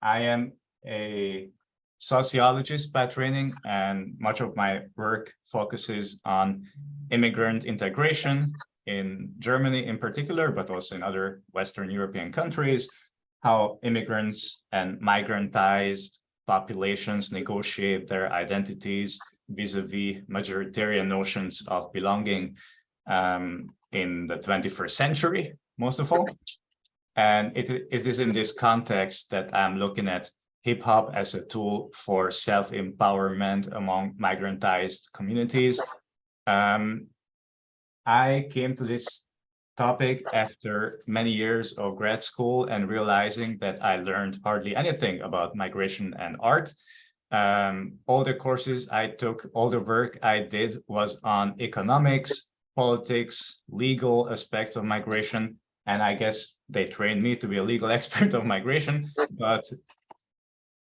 I am a sociologist by training, and much of my work focuses on immigrant integration in Germany in particular, but also in other Western European countries, how immigrants and migrantized populations negotiate their identities vis-a-vis majoritarian notions of belonging in the 21st century, most of all. And it is in this context that I'm looking at hip hop as a tool for self-empowerment among migrantized communities. I came to this topic after many years of grad school and realizing that I learned hardly anything about migration and art. All the courses I took, all the work I did was on economics, politics, legal aspects of migration. And I guess they trained me to be a legal expert of migration, but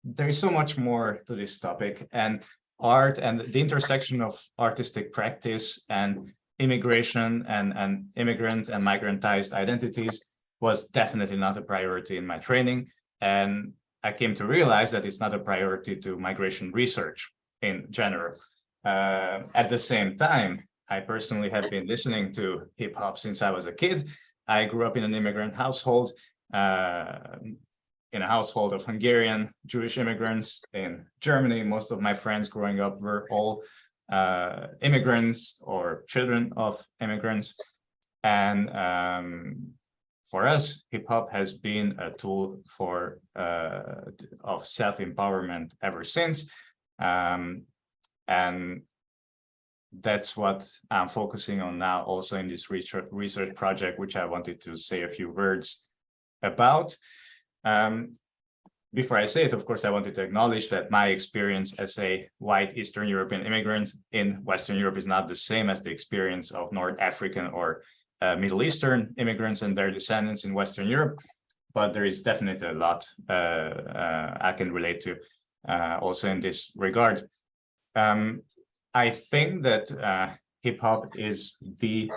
there's so much more to this topic. And art and the intersection of artistic practice and immigration and immigrant and migrantized identities was definitely not a priority in my training. And I came to realize that it's not a priority to migration research in general. At the same time, I personally have been listening to hip hop since I was a kid. I grew up in an immigrant household, in a household of Hungarian Jewish immigrants in Germany. Most of my friends growing up were all immigrants or children of immigrants. And for us, hip hop has been a tool for of self-empowerment ever since. And that's what I'm focusing on now, also in this research project, which I wanted to say a few words about. Before I say it, of course, I wanted to acknowledge that my experience as a white Eastern European immigrant in Western Europe is not the same as the experience of North African or Middle Eastern immigrants and their descendants in Western Europe. But there is definitely a lot I can relate to also in this regard. I think that hip hop is the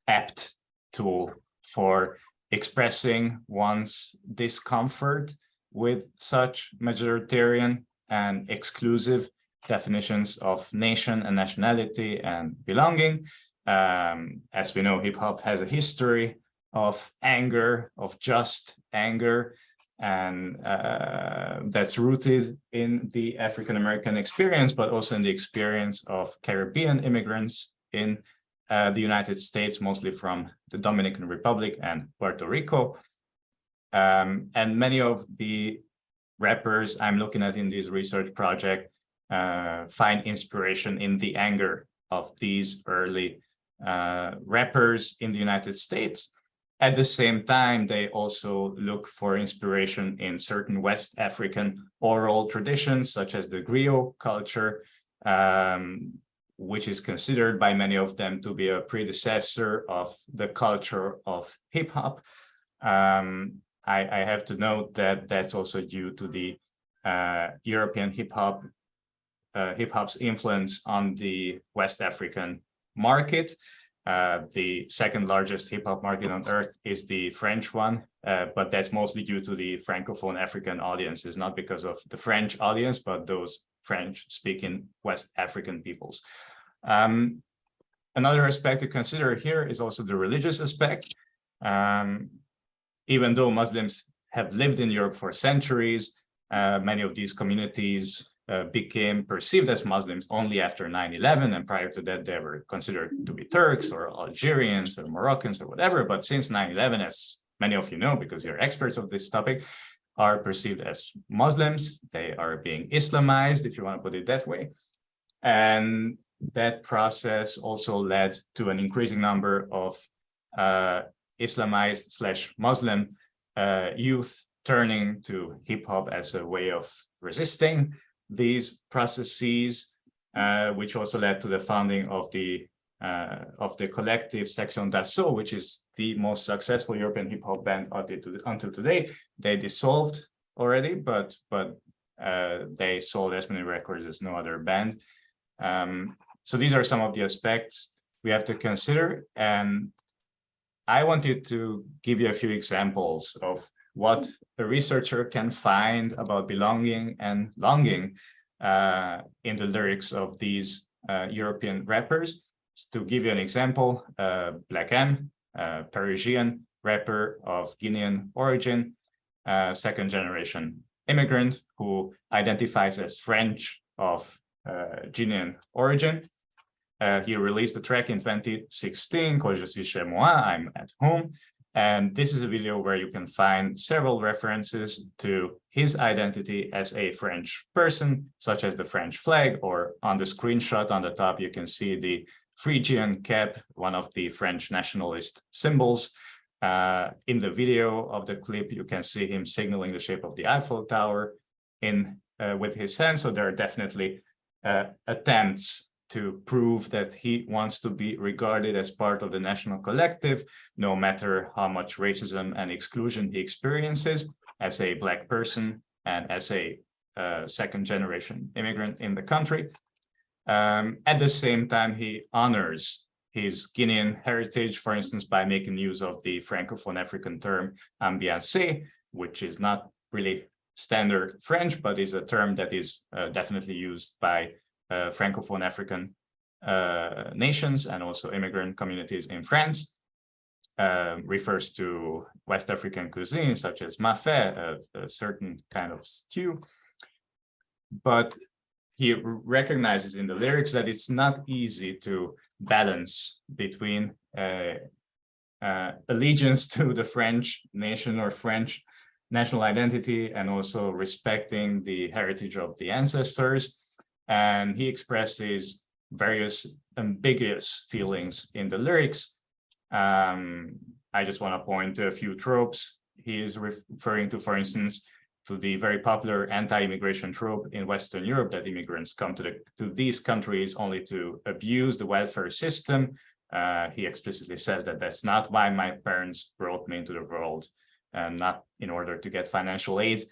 apt tool for expressing one's discomfort with such majoritarian and exclusive definitions of nation and nationality and belonging. As we know, hip hop has a history of anger, of just anger, and that's rooted in the African-American experience, but also in the experience of Caribbean immigrants in the United States, mostly from the Dominican Republic and Puerto Rico. And many of the rappers I'm looking at in this research project find inspiration in the anger of these early rappers in the United States. At the same time, they also look for inspiration in certain West African oral traditions, such as the griot culture, which is considered by many of them to be a predecessor of the culture of hip hop. I have to note that that's also due to the European hip hop's influence on the West African market. The second largest hip hop market on earth is the French one, but that's mostly due to the Francophone African audiences, not because of the French audience, but those French-speaking West African peoples. Another aspect to consider here is also the religious aspect. Even though Muslims have lived in Europe for centuries, many of these communities became perceived as Muslims only after 9/11, and prior to that they were considered to be Turks or Algerians or Moroccans or whatever. But since 9/11, as many of you know because you're experts of this topic, are perceived as Muslims. They are being Islamized, if you want to put it that way. And that process also led to an increasing number of Islamized/Muslim youth turning to hip hop as a way of resisting these processes, which also led to the founding of the collective Section d'Assaut, which is the most successful European hip hop band until today. They dissolved already, but they sold as many records as no other band. So these are some of the aspects we have to consider, and I wanted to give you a few examples of what a researcher can find about belonging and longing in the lyrics of these European rappers. To give you an example, Black M, Parisian rapper of Guinean origin, second generation immigrant who identifies as French of Guinean origin. He released a track in 2016 called Je suis chez moi, I'm at home. And this is a video where you can find several references to his identity as a French person, such as the French flag, or on the screenshot on the top, you can see the Phrygian cap, one of the French nationalist symbols. In the video of the clip, you can see him signaling the shape of the Eiffel Tower with his hand. So there are definitely attempts to prove that he wants to be regarded as part of the national collective, no matter how much racism and exclusion he experiences as a Black person and as a second generation immigrant in the country. At the same time, he honors his Guinean heritage, for instance, by making use of the Francophone African term ambiancé, which is not really standard French, but is a term that is definitely used by Francophone African nations and also immigrant communities in France. Refers to West African cuisine, such as mafé, a certain kind of stew. But he recognizes in the lyrics that it's not easy to balance between allegiance to the French nation or French national identity and also respecting the heritage of the ancestors. And he expresses various ambiguous feelings in the lyrics. I just want to point to a few tropes. He is referring to, for instance, to the very popular anti-immigration trope in Western Europe that immigrants come to these countries only to abuse the welfare system. He explicitly says that that's not why my parents brought me into the world, and not in order to get financial aid.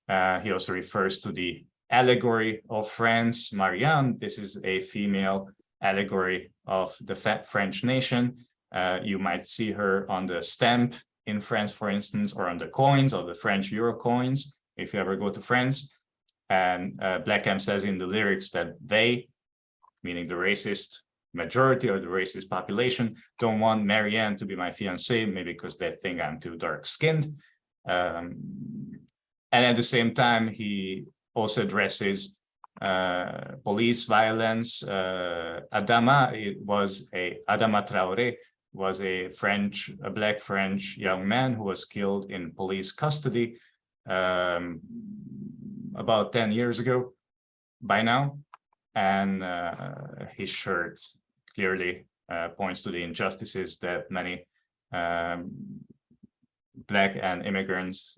He also refers to the allegory of France, Marianne. This is a female allegory of the French nation. You might see her on the stamp in France, for instance, or on the coins of the French euro coins, if you ever go to France. And Black M says in the lyrics that they, meaning the racist majority or the racist population, don't want Marianne to be my fiancée, maybe because they think I'm too dark-skinned. And at the same time, he also addresses police violence. Adama Traoré was a Black French young man who was killed in police custody about 10 years ago by now. And his shirt clearly points to the injustices that many Black and immigrants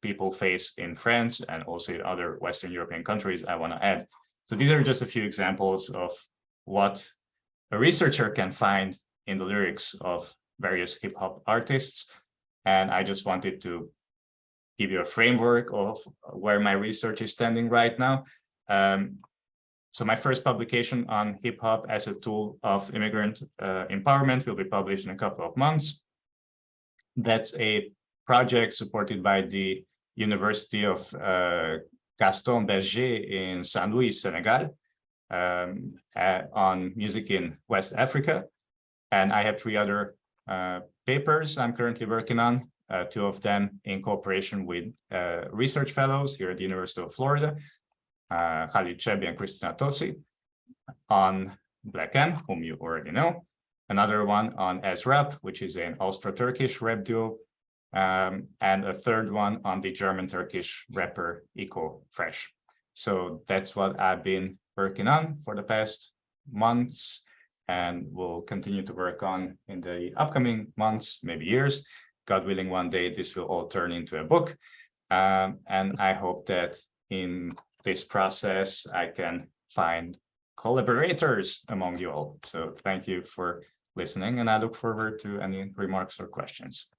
people face in France and also in other Western European countries, I want to add. So these are just a few examples of what a researcher can find in the lyrics of various hip hop artists. And I just wanted to give you a framework of where my research is standing right now. So my first publication on hip hop as a tool of immigrant empowerment will be published in a couple of months. That's a project supported by the University of Gaston Berger in Saint Louis, Senegal, on music in West Africa. And I have 3 other papers I'm currently working on, 2 of them in cooperation with research fellows here at the University of Florida, Khalid Chebi and Christina Tosi, on Black M, whom you already know. Another one on Ezrap, which is an Austro-Turkish rap duo, and a 3rd one on the German-Turkish rapper Eco Fresh. So that's what I've been working on for the past months and will continue to work on in the upcoming months, maybe years. God willing, one day this will all turn into a book. And I hope that in this process, I can find collaborators among you all. So thank you for listening, and I look forward to any remarks or questions.